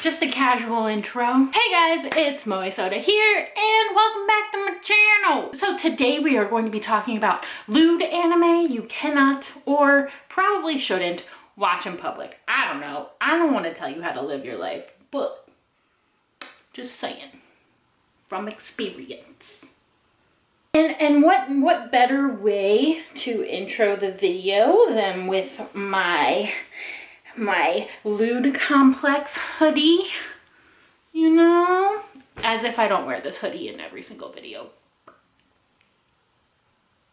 just a casual intro. Hey guys, it's Moe Soda here, and welcome back to my channel. So today we are going to be talking about lewd anime you cannot, or probably shouldn't, watch in public. I don't know. I don't want to tell you how to live your life, but just saying, from experience. And what better way to intro the video than with my lewd complex hoodie, you know? As if I don't wear this hoodie in every single video.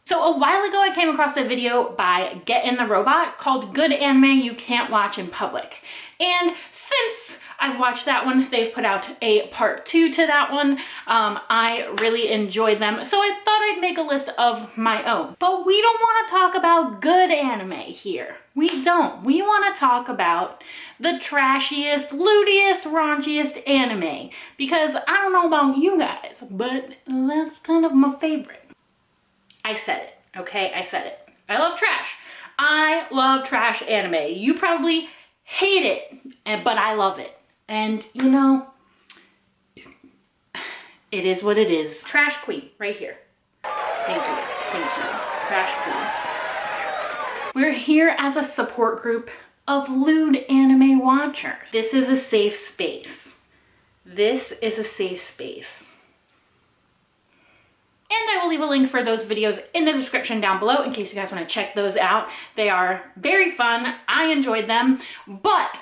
So a while ago I came across a video by Get in the Robot called Good Anime You Can't Watch in Public. And since I've watched that one, they've put out a part 2 to that one. I really enjoyed them, so I thought I'd make a list of my own. But we don't want to talk about good anime here. We don't. We want to talk about the trashiest, lewdiest, raunchiest anime. Because I don't know about you guys, but that's kind of my favorite. I said it, okay? I said it. I love trash. I love trash anime. You probably hate it, but I love it. And you know, it is what it is. Trash queen, right here. Thank you, thank you. Trash queen. We're here as a support group of lewd anime watchers. This is a safe space. This is a safe space. And I will leave a link for those videos in the description down below in case you guys want to check those out. They are very fun. I enjoyed them, but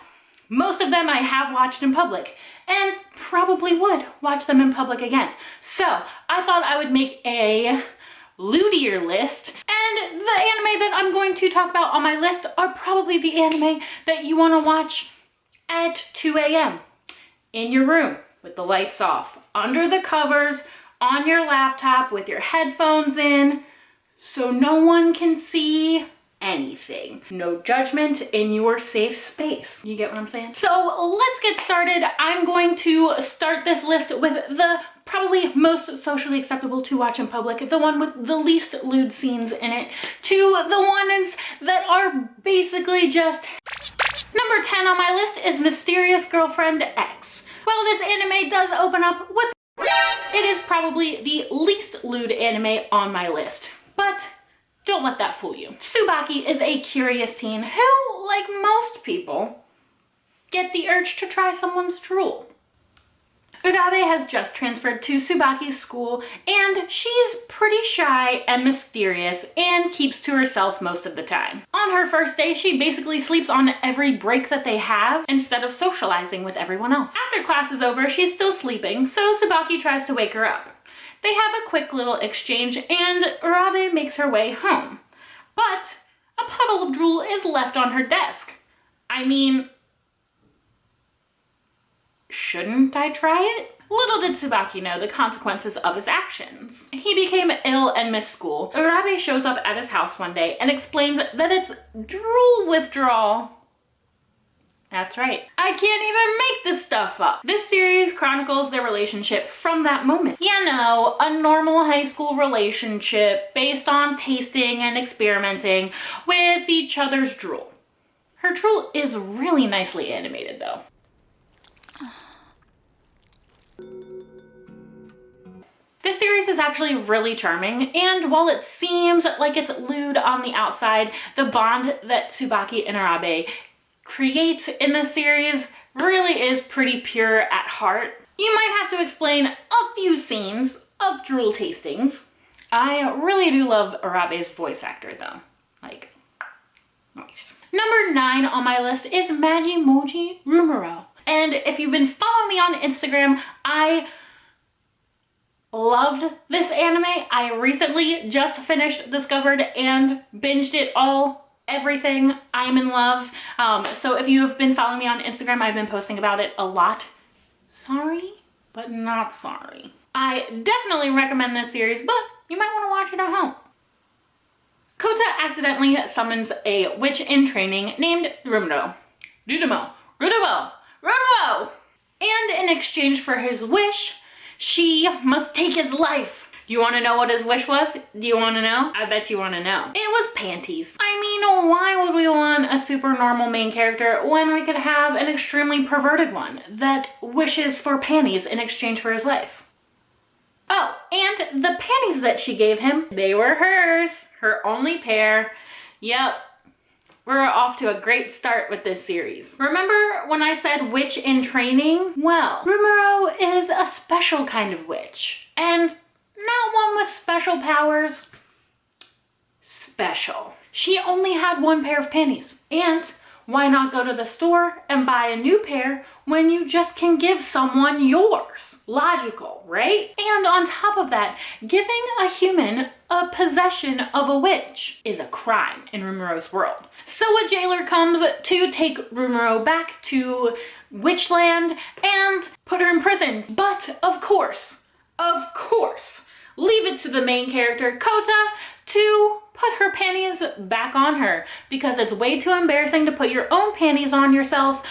most of them I have watched in public and probably would watch them in public again. So I thought I would make a lewdier list, and the anime that I'm going to talk about on my list are probably the anime that you want to watch at 2 a.m. in your room with the lights off, under the covers, on your laptop with your headphones in, so no one can see anything. No judgment in your safe space. You get what I'm saying? So let's get started. I'm going to start this list with the probably most socially acceptable to watch in public, the one with the least lewd scenes in it, to the ones that are basically just... Number 10 on my list is Mysterious Girlfriend X. Well, this anime does open up with... It is probably the least lewd anime on my list, but don't let that fool you. Tsubaki is a curious teen who, like most people, get the urge to try someone's drool. Urabe has just transferred to Tsubaki's school, and she's pretty shy and mysterious and keeps to herself most of the time. On her first day, she basically sleeps on every break that they have instead of socializing with everyone else. After class is over, she's still sleeping, so Tsubaki tries to wake her up. They have a quick little exchange, and Urabe makes her way home. But a puddle of drool is left on her desk. I mean, shouldn't I try it? Little did Tsubaki know the consequences of his actions. He became ill and missed school. Urabe shows up at his house one day and explains that it's drool withdrawal. That's right. I can't even make this stuff up. This series chronicles their relationship from that moment. You know, a normal high school relationship based on tasting and experimenting with each other's drool. Her drool is really nicely animated though. This series is actually really charming, and while it seems like it's lewd on the outside, the bond that Tsubaki and Urabe creates in this series really is pretty pure at heart. You might have to explain a few scenes of drool tastings. I really do love Urabe's voice actor though. Like, nice. Number 9 on my list is Maggie Moji Rumoro. And if you've been following me on Instagram, I loved this anime. I recently just finished, discovered, and binged it all. Everything. I am in love. So if you have been following me on Instagram, I've been posting about it a lot. Sorry, but not sorry. I definitely recommend this series, but you might want to watch it at home. Kota accidentally summons a witch in training named Rumo. And in exchange for his wish, she must take his life. Do you want to know what his wish was? Do you want to know? I bet you want to know. It was panties. I mean, So why would we want a super normal main character when we could have an extremely perverted one that wishes for panties in exchange for his life? Oh, and the panties that she gave him, they were hers, her only pair. Yep. We're off to a great start with this series. Remember when I said witch in training? Well, Rimuru is a special kind of witch, and not one with special powers. Special. She only had one pair of panties, and why not go to the store and buy a new pair when you just can give someone yours? Logical, right? And on top of that, giving a human a possession of a witch is a crime in Rimuru's world. So a jailer comes to take Rimuru back to Witchland and put her in prison. But of course, leave it to the main character, Kota, to put her panties back on her, because it's way too embarrassing to put your own panties on yourself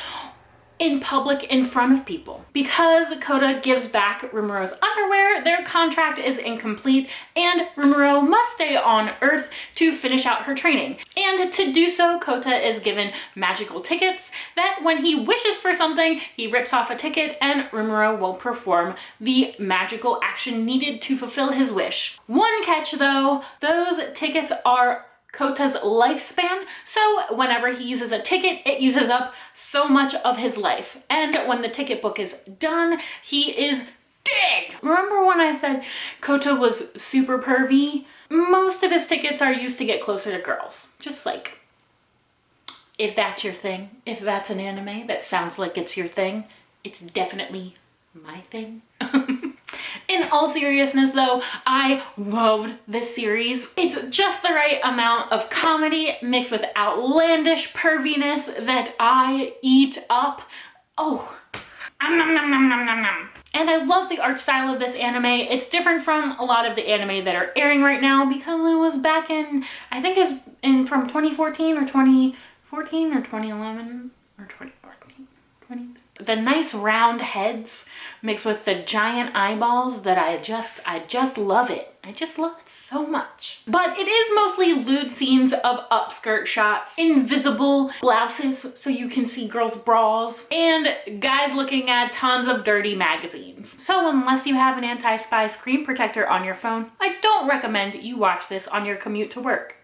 in public in front of people. Because Kota gives back Rimuru's underwear, their contract is incomplete and Rimuru must stay on Earth to finish out her training. And to do so, Kota is given magical tickets that when he wishes for something, he rips off a ticket and Rimuru will perform the magical action needed to fulfill his wish. One catch though, those tickets are Kota's lifespan, so whenever he uses a ticket, it uses up so much of his life. And when the ticket book is done, he is dead. Remember when I said Kota was super pervy? Most of his tickets are used to get closer to girls. Just like, if that's your thing, if that's an anime that sounds like it's your thing, it's definitely my thing. In all seriousness though, I loved this series. It's just the right amount of comedy mixed with outlandish perviness that I eat up. Oh, nom nom nom nom nom nom nom. And I love the art style of this anime. It's different from a lot of the anime that are airing right now because it was back in, I think it's from 2014 or 2014 or 2011 or 2014, the nice round heads mixed with the giant eyeballs that I just love it. I just love it so much. But it is mostly lewd scenes of upskirt shots, invisible blouses so you can see girls' bras, and guys looking at tons of dirty magazines. So unless you have an anti-spy screen protector on your phone, I don't recommend you watch this on your commute to work.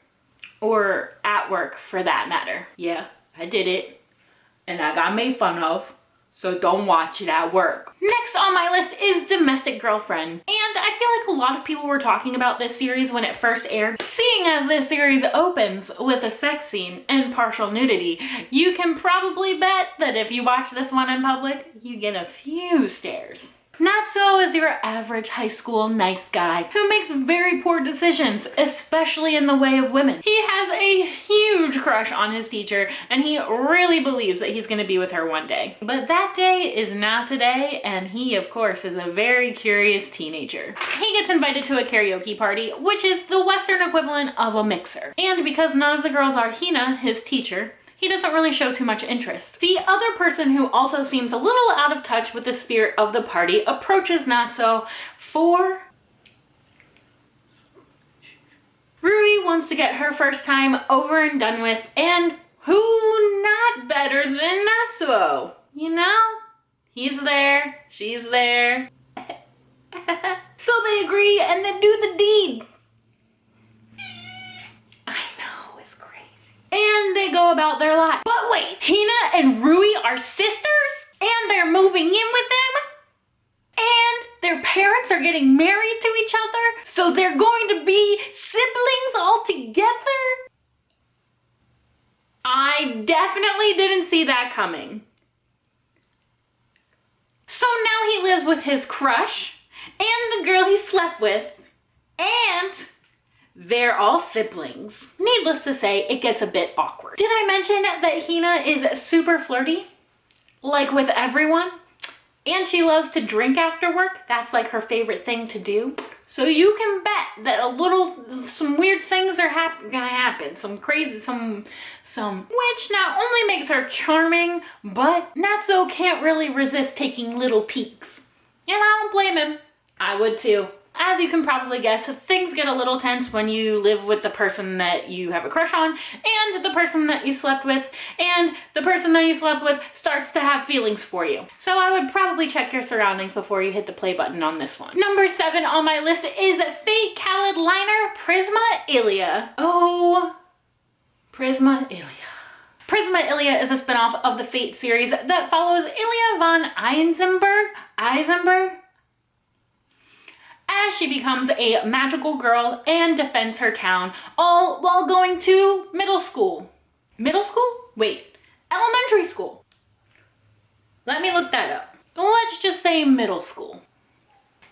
Or at work for that matter. Yeah, I did it and I got made fun of. So don't watch it at work. Next on my list is Domestic Girlfriend. And I feel like a lot of people were talking about this series when it first aired. Seeing as this series opens with a sex scene and partial nudity, you can probably bet that if you watch this one in public, you get a few stares. Natsuo is your average high school nice guy who makes very poor decisions, especially in the way of women. He has a huge crush on his teacher and he really believes that he's going to be with her one day. But that day is not today, and he of course is a very curious teenager. He gets invited to a karaoke party, which is the Western equivalent of a mixer. And because none of the girls are Hina, his teacher, he doesn't really show too much interest. The other person who also seems a little out of touch with the spirit of the party approaches Natsuo for... Rui wants to get her first time over and done with, and who not better than Natsuo? You know? He's there, she's there. So they agree and then do the deed. And they go about their life. But wait, Hina and Rui are sisters? And they're moving in with them? And their parents are getting married to each other? So they're going to be siblings all together? I definitely didn't see that coming. So now he lives with his crush and the girl he slept with, and they're all siblings. Needless to say, it gets a bit awkward. Did I mention that Hina is super flirty? Like with everyone? And she loves to drink after work. That's like her favorite thing to do. So you can bet that some weird things are gonna happen. Some crazy, which not only makes her charming, but Natsuo can't really resist taking little peeks. And I don't blame him. I would too. As you can probably guess, things get a little tense when you live with the person that you have a crush on, and the person that you slept with, and the person that you slept with starts to have feelings for you. So I would probably check your surroundings before you hit the play button on this one. Number 7 on my list is Fake Khaled Liner Prisma Ilya. Oh, Prisma Ilya. Prisma Ilya is a spinoff of the Fate series that follows Ilya von Eisenberg as she becomes a magical girl and defends her town, all while going to middle school. Middle school? Wait, elementary school. Let me look that up. Let's just say middle school.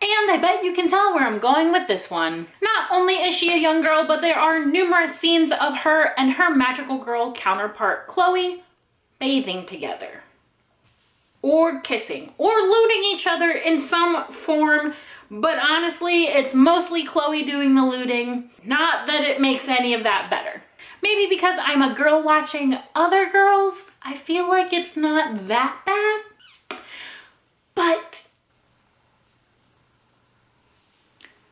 And I bet you can tell where I'm going with this one. Not only is she a young girl, but there are numerous scenes of her and her magical girl counterpart, Chloe, bathing together. Or kissing, or lewding each other in some form. But honestly, it's mostly Chloe doing the lewding. Not that it makes any of that better. Maybe because I'm a girl watching other girls, I feel like it's not that bad. But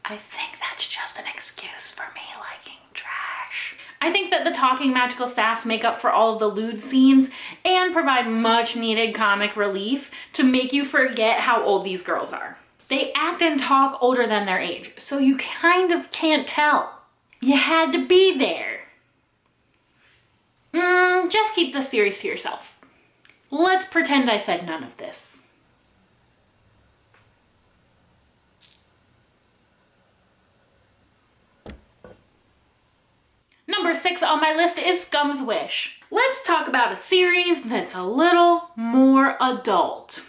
I think that's just an excuse for me liking trash. I think that the talking magical staffs make up for all of the lewd scenes and provide much needed comic relief to make you forget how old these girls are. They act and talk older than their age, so you kind of can't tell. You had to be there. Just keep the series to yourself. Let's pretend I said none of this. Number 6 on my list is Scum's Wish. Let's talk about a series that's a little more adult.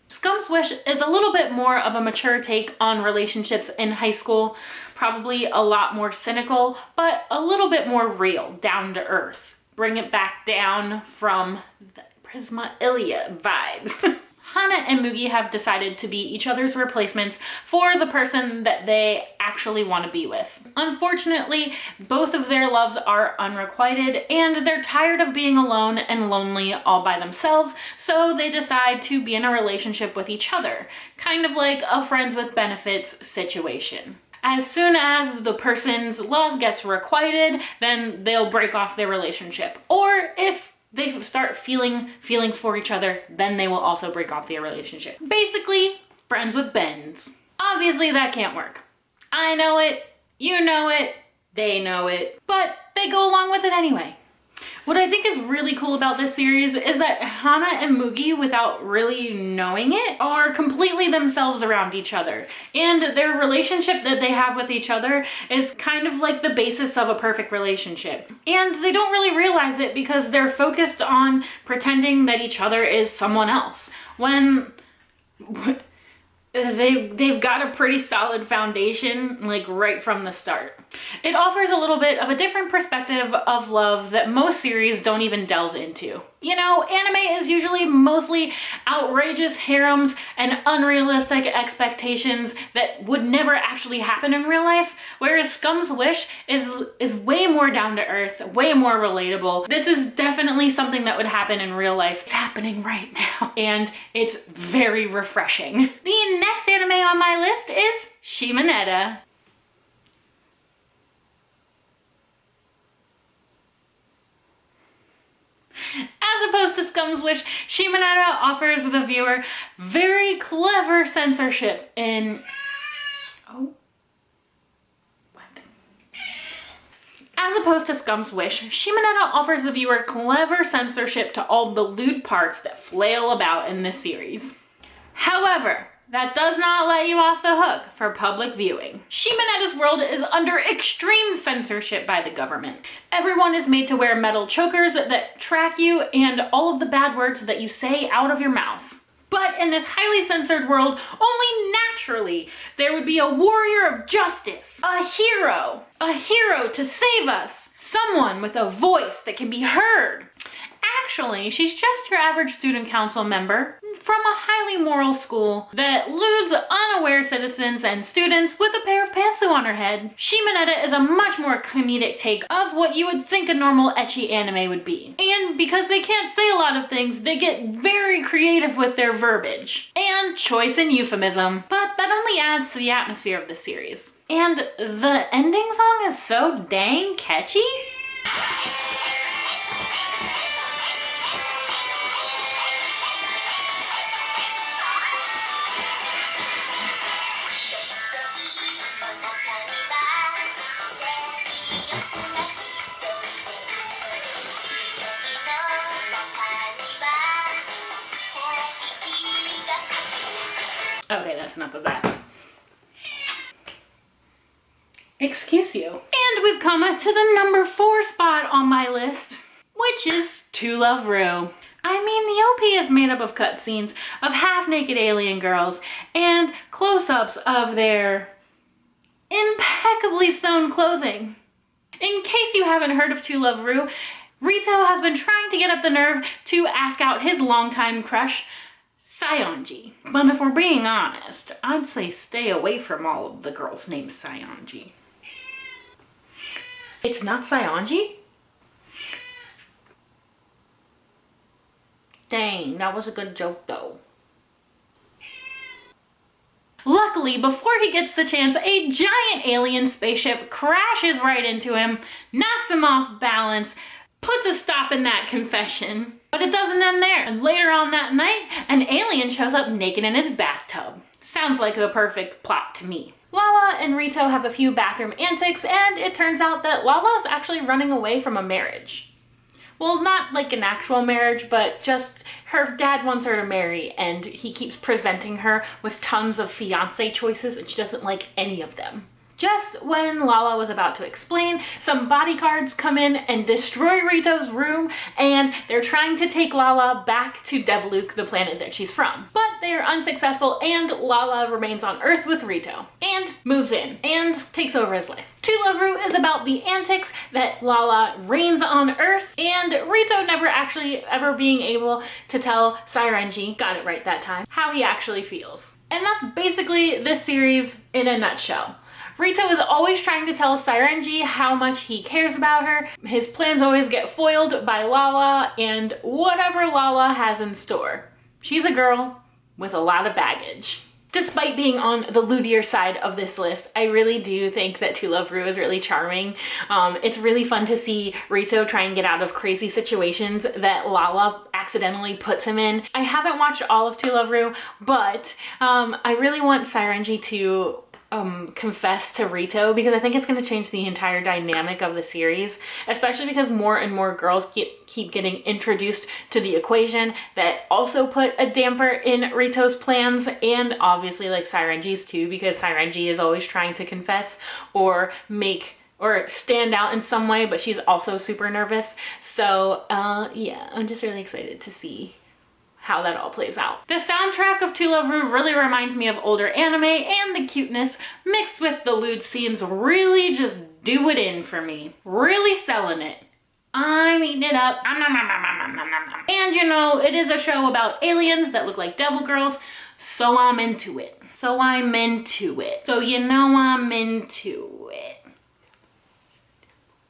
Scum's Wish is a little bit more of a mature take on relationships in high school, probably a lot more cynical, but a little bit more real, down to earth. Bring it back down from the Prisma Ilya vibes. Hana and Mugi have decided to be each other's replacements for the person that they actually want to be with. Unfortunately, both of their loves are unrequited and they're tired of being alone and lonely all by themselves, so they decide to be in a relationship with each other, kind of like a friends with benefits situation. As soon as the person's love gets requited, then they'll break off their relationship. Or if they start feeling feelings for each other, then they will also break off their relationship. Basically, friends with bends. Obviously that can't work. I know it, you know it, they know it, but they go along with it anyway. What I think is really cool about this series is that Hana and Mugi, without really knowing it, are completely themselves around each other. And their relationship that they have with each other is kind of like the basis of a perfect relationship. And they don't really realize it because they're focused on pretending that each other is someone else, when they've got a pretty solid foundation, like right from the start. It offers a little bit of a different perspective of love that most series don't even delve into. You know, anime is usually mostly outrageous harems and unrealistic expectations that would never actually happen in real life, whereas Scum's Wish is way more down to earth, way more relatable. This is definitely something that would happen in real life. It's happening right now, and it's very refreshing. The next anime on my list is Mineta. As opposed to Scum's Wish, Mineta offers the viewer very clever censorship in... Oh. What? As opposed to Scum's Wish, Mineta offers the viewer clever censorship to all the lewd parts that flail about in this series. However, that does not let you off the hook for public viewing. Mineta's world is under extreme censorship by the government. Everyone is made to wear metal chokers that track you and all of the bad words that you say out of your mouth. But in this highly censored world, only naturally there would be a warrior of justice, a hero to save us, someone with a voice that can be heard. actually, she's just your average student council member from a highly moral school that lewds unaware citizens and students with a pair of pantsu on her head. Mineta is a much more comedic take of what you would think a normal ecchi anime would be. And because they can't say a lot of things, they get very creative with their verbiage and choice and euphemism, but that only adds to the atmosphere of the series. And the ending song is so dang catchy. Okay, that's enough of that. Excuse you. And we've come to the number 4 spot on my list, which is To Love Rue. I mean, the OP is made up of cutscenes of half-naked alien girls and close-ups of their impeccably sewn clothing. In case you haven't heard of To Love Rue, Rito has been trying to get up the nerve to ask out his longtime crush, Saionji. But if we're being honest, I'd say stay away from all of the girls named Saionji. It's not Saionji? Dang, that was a good joke though. Luckily, before he gets the chance, a giant alien spaceship crashes right into him, knocks him off balance, puts a stop in that confession. But it doesn't end there. And later on that night, an alien shows up naked in his bathtub. Sounds like the perfect plot to me. Lala and Rito have a few bathroom antics, and it turns out that Lala is actually running away from a marriage. Well, not like an actual marriage, but just her dad wants her to marry, and he keeps presenting her with tons of fiancé choices, and she doesn't like any of them. Just when Lala was about to explain, some bodyguards come in and destroy Rito's room, and they're trying to take Lala back to Deviluk, the planet that she's from. But they are unsuccessful, and Lala remains on Earth with Rito, and moves in, and takes over his life. To Love Rue is about the antics that Lala reigns on Earth, and Rito never actually ever being able to tell Sairenji, got it right that time, how he actually feels. And that's basically this series in a nutshell. Rito is always trying to tell Sairenji how much he cares about her. His plans always get foiled by Lala and whatever Lala has in store. She's a girl with a lot of baggage. Despite being on the lewdier side of this list, I really do think that To Love Rue is really charming. It's really fun to see Rito try and get out of crazy situations that Lala accidentally puts him in. I haven't watched all of To Love Rue, but I really want Sairenji to confess to Rito, because I think it's going to change the entire dynamic of the series, especially because more and more girls keep getting introduced to the equation that also put a damper in Rito's plans, and obviously like Sairenji's too, because Sairenji is always trying to confess or stand out in some way, but she's also super nervous. So yeah, I'm just really excited to see how that all plays out. The soundtrack of To Love Rue really reminds me of older anime, and the cuteness mixed with the lewd scenes really just do it in for me. Really selling it. I'm eating it up. And you know, it is a show about aliens that look like devil girls, so I'm into it. So I'm into it. So you know I'm into it.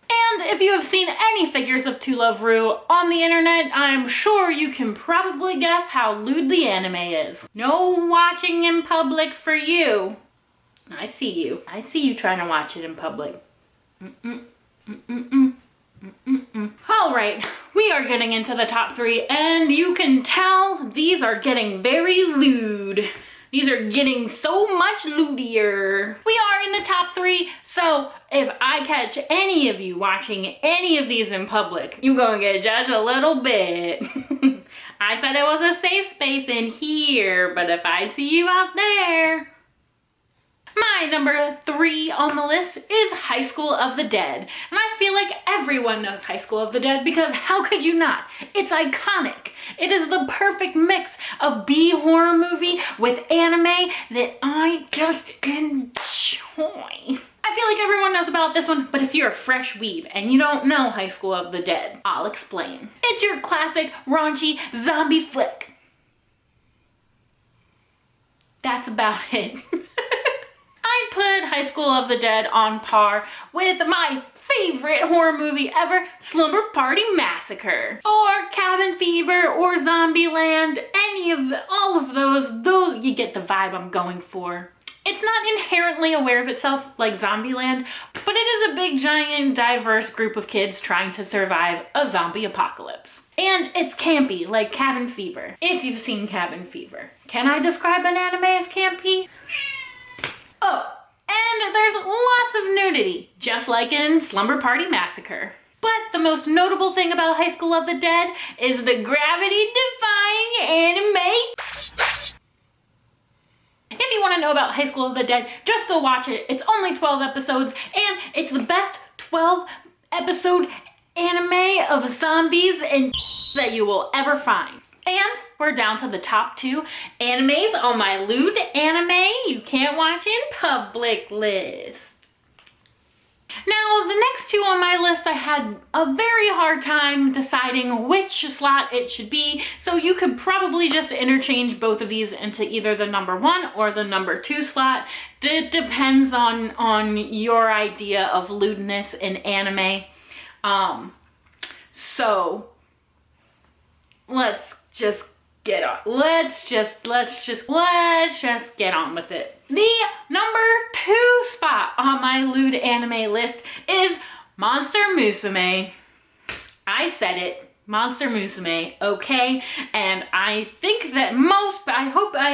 And if you have seen any figures of To Love Rue on the internet, I'm sure you can probably guess how lewd the anime is. No watching in public for you. I see you. I see you trying to watch it in public. Alright, we are getting into the top 3, and you can tell these are getting very lewd. These are getting so much lewdier. We are in the top 3, so if I catch any of you watching any of these in public, you're gonna get judged a little bit. I said it was a safe space in here, but if I see you out there. My number 3 on the list is High School of the Dead, and I I feel like everyone knows High School of the Dead because how could you not? It's iconic. It is the perfect mix of B horror movie with anime that I just enjoy. I feel like everyone knows about this one, but if you're a fresh weeb and you don't know High School of the Dead, I'll explain. It's your classic raunchy zombie flick. That's about it. I put High School of the Dead on par with my favorite horror movie ever, Slumber Party Massacre, or Cabin Fever, or Zombieland, all of those, you get the vibe I'm going for. It's not inherently aware of itself like Zombieland, but it is a big, giant, diverse group of kids trying to survive a zombie apocalypse. And it's campy, like Cabin Fever, if you've seen Cabin Fever. Can I describe an anime as campy? Oh, and there's lots of nudity, just like in Slumber Party Massacre. But the most notable thing about High School of the Dead is the gravity-defying anime. If you want to know about High School of the Dead, just go watch it. It's only 12 episodes, and it's the best 12-episode anime of zombies and that you will ever find. And we're down to the top 2 animes on my Lewd anime you can't watch in public list. Now, the next 2 on my list, I had a very hard time deciding which slot it should be, so you could probably just interchange both of these into either the number 1 or the number 2 slot. It depends on your idea of lewdness in anime. So let's just get on. Let's just get on with it. The number 2 spot on my Lewd anime list is Monster Musume. I said it, Monster Musume, okay? And I think that I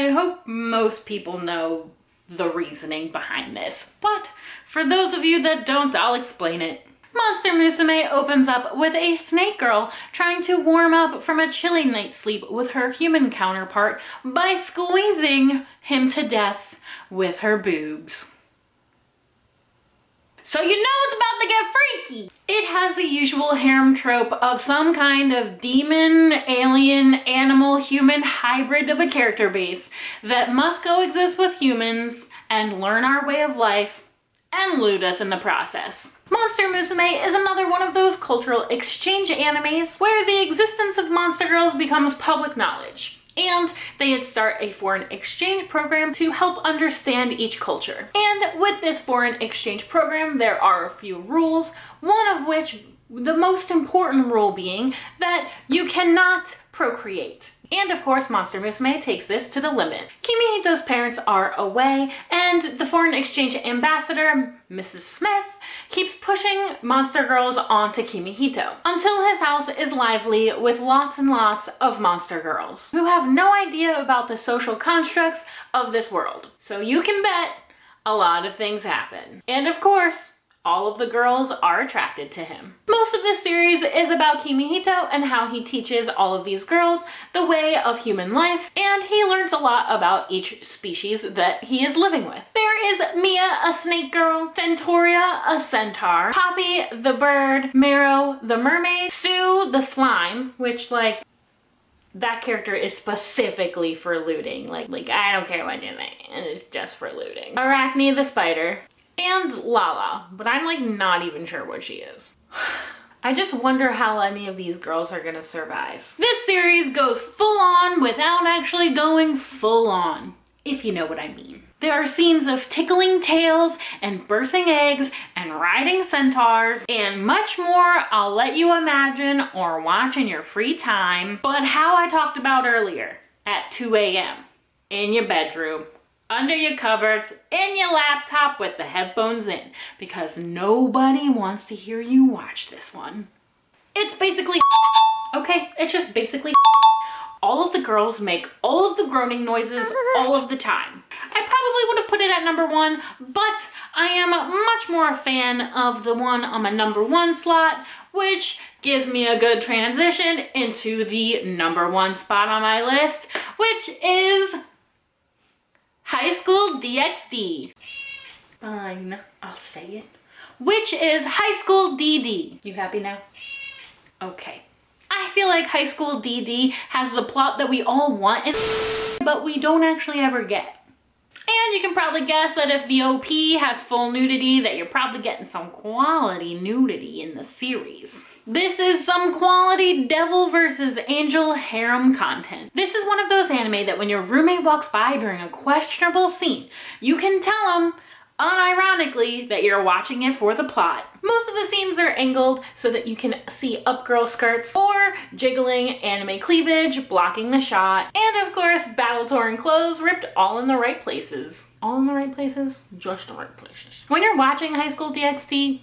hope most people know the reasoning behind this. But for those of you that don't, I'll explain it. Monster Musume opens up with a snake girl trying to warm up from a chilly night's sleep with her human counterpart by squeezing him to death with her boobs. So you know it's about to get freaky! It has the usual harem trope of some kind of demon, alien, animal, human hybrid of a character base that must coexist with humans and learn our way of life and loot us in the process. Monster Musume is another one of those cultural exchange animes where the existence of monster girls becomes public knowledge, and they start a foreign exchange program to help understand each culture. And with this foreign exchange program, there are a few rules, one of which, the most important rule being that you cannot procreate. And of course, Monster Musume takes this to the limit. Kimihito's parents are away, and the foreign exchange ambassador, Mrs. Smith, keeps pushing monster girls onto Kimihito until his house is lively with lots and lots of monster girls who have no idea about the social constructs of this world. So you can bet a lot of things happen. And of course, all of the girls are attracted to him. Most of this series is about Kimihito and how he teaches all of these girls the way of human life, and he learns a lot about each species that he is living with. There is Mia, a snake girl, Centauria, a centaur, Poppy, the bird, Mero, the mermaid, Sue, the slime, which that character is specifically for looting. Like I don't care what you think, and it's just for looting. Arachne, the spider, and Lala, but I'm not even sure what she is. I just wonder how any of these girls are gonna survive. This series goes full on without actually going full on, if you know what I mean. There are scenes of tickling tails and birthing eggs and riding centaurs and much more I'll let you imagine or watch in your free time. But how I talked about earlier, at 2 a.m. in your bedroom, under your covers, in your laptop with the headphones in, because nobody wants to hear you watch this one. It's basically okay, it's just basically all of the girls make all of the groaning noises all of the time. I probably would have put it at number 1, but I am much more a fan of the one on my number 1 slot, which gives me a good transition into the number 1 spot on my list, which is High School DxD. Fine, I'll say it. which is High School DD. You happy now? Okay. I feel like High School DD has the plot that we all want, but we don't actually ever get. And you can probably guess that if the OP has full nudity, that you're probably getting some quality nudity in the series. This is some quality devil versus angel harem content. This is one of those anime that when your roommate walks by during a questionable scene, you can tell them unironically that you're watching it for the plot. Most of the scenes are angled so that you can see up girl skirts or jiggling anime cleavage blocking the shot, and of course battle-torn clothes ripped all in the right places. All in the right places? Just the right places. When you're watching High School DxD,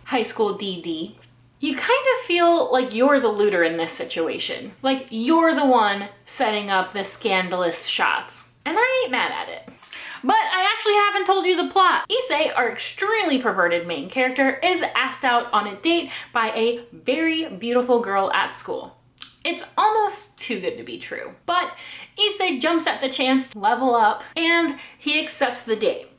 High School DD, you kind of feel like you're the looter in this situation. Like you're the one setting up the scandalous shots. And I ain't mad at it. But I actually haven't told you the plot. Issei, our extremely perverted main character, is asked out on a date by a very beautiful girl at school. It's almost too good to be true. But Issei jumps at the chance to level up and he accepts the date.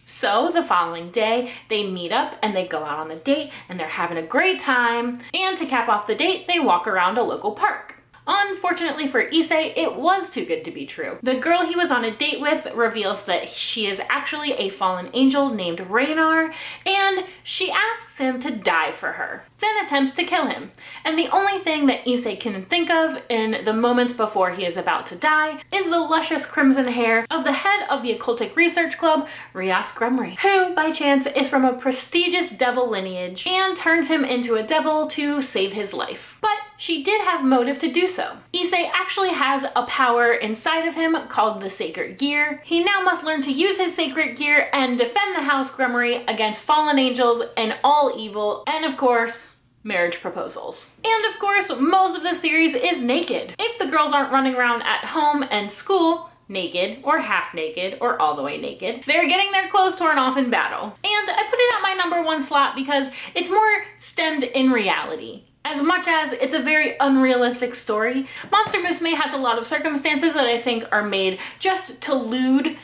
So the following day, they meet up and they go out on the date and they're having a great time. And to cap off the date, they walk around a local park. Unfortunately for Issei, it was too good to be true. The girl he was on a date with reveals that she is actually a fallen angel named Raynar, and she asks him to die for her, then attempts to kill him. And the only thing that Issei can think of in the moments before he is about to die is the luscious crimson hair of the head of the occultic research club, Rias Grumry, who by chance is from a prestigious devil lineage and turns him into a devil to save his life. But she did have motive to do so. Issei actually has a power inside of him called the Sacred Gear. He now must learn to use his Sacred Gear and defend the House Grumry against fallen angels and all evil, and of course, marriage proposals. And of course, most of the series is naked. If the girls aren't running around at home and school, naked or half naked or all the way naked, they're getting their clothes torn off in battle. And I put it at my #1 slot because it's more stemmed in reality. As much as it's a very unrealistic story, Monster Musume has a lot of circumstances that I think are made just to lewd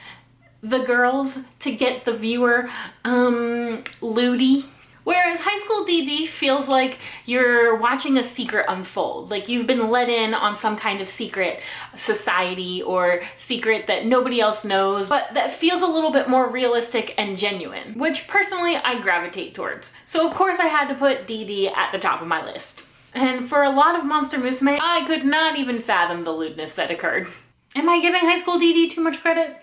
the girls, to get the viewer lewdy. Whereas High School DD feels like you're watching a secret unfold, like you've been let in on some kind of secret society or secret that nobody else knows, but that feels a little bit more realistic and genuine, which personally I gravitate towards. So of course I had to put DD at the top of my list. And for a lot of Monster Musume, I could not even fathom the lewdness that occurred. Am I giving High School DD too much credit?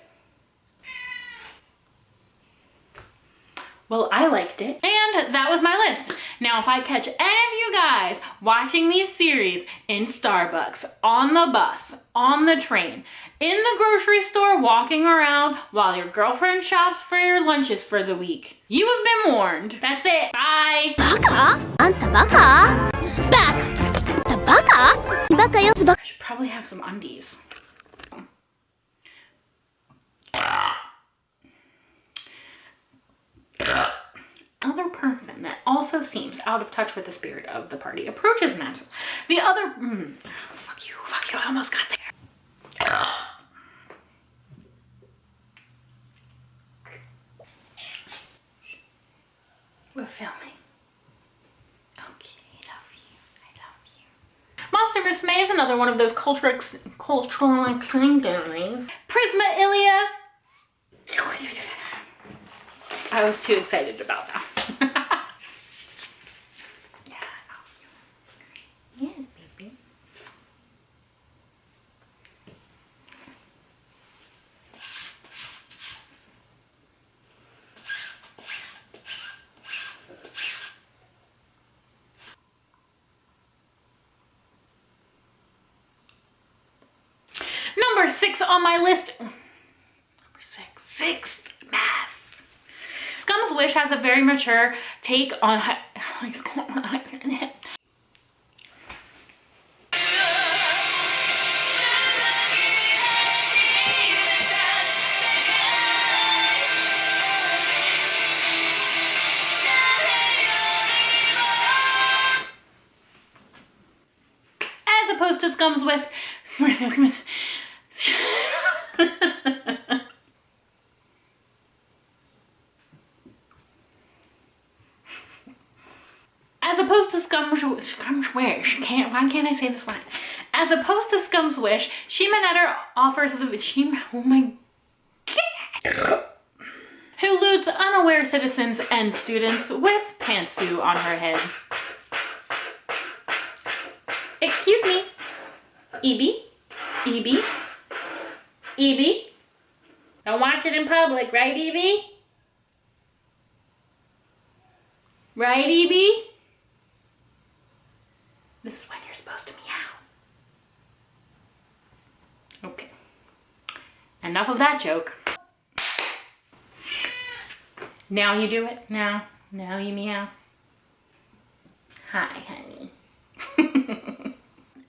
Well, I liked it. And that was my list. Now, if I catch any of you guys watching these series in Starbucks, on the bus, on the train, in the grocery store, walking around while your girlfriend shops for your lunches for the week, you have been warned. That's it. Bye. Baka? Anta baka? Back. The baka? Baka yo. I should probably have some undies. Other person that also seems out of touch with the spirit of the party approaches Matt. The other fuck you, I almost got there. We're filming. Okay, I love you. Monster Musume is another one of those cultural things. Prisma Ilya. I was too excited about that. Yeah, I love you. Yes, baby. Number 6 on my list. Number 6. Sixth, math. Scum's Wish has a very mature take on what's going on in it. As opposed to Scum's Wish. As opposed to Scumswish, why can't I say this line? As opposed to Scumswish, Mineta offers the oh my god, who lewds unaware citizens and students with pantsu on her head. Excuse me, Evie, Evie, Evie. Don't watch it in public, right, Evie? Right, Evie? This is when you're supposed to meow. Okay. Enough of that joke. Now you do it. Now you meow. Hi, honey.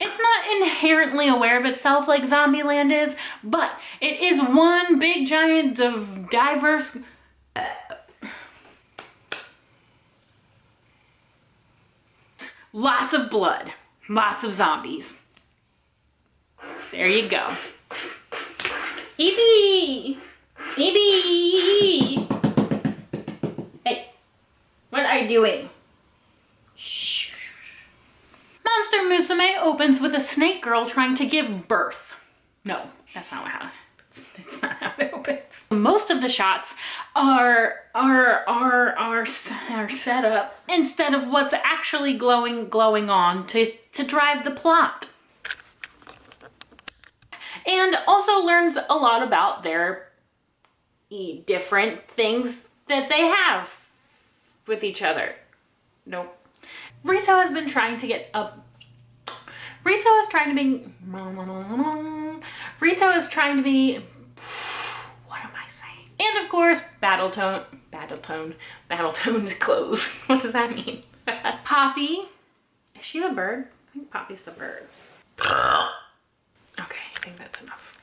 It's not inherently aware of itself like Zombieland is, but it is one big giant diverse lots of blood, lots of zombies. There you go. Evie! Evie! Hey, what are you doing? Shh. Monster Musume opens with a snake girl trying to give birth. No, that's not how it's not how it opens. Most of the shots are set up instead of what's actually glowing on to drive the plot. And also learns a lot about their different things that they have with each other. Nope. Rito has been trying to get up. Rito is trying to be. What am I saying? And of course, Battletone's clothes. What does that mean? Poppy. Is she the bird? I think Poppy's the bird. Okay, I think that's enough.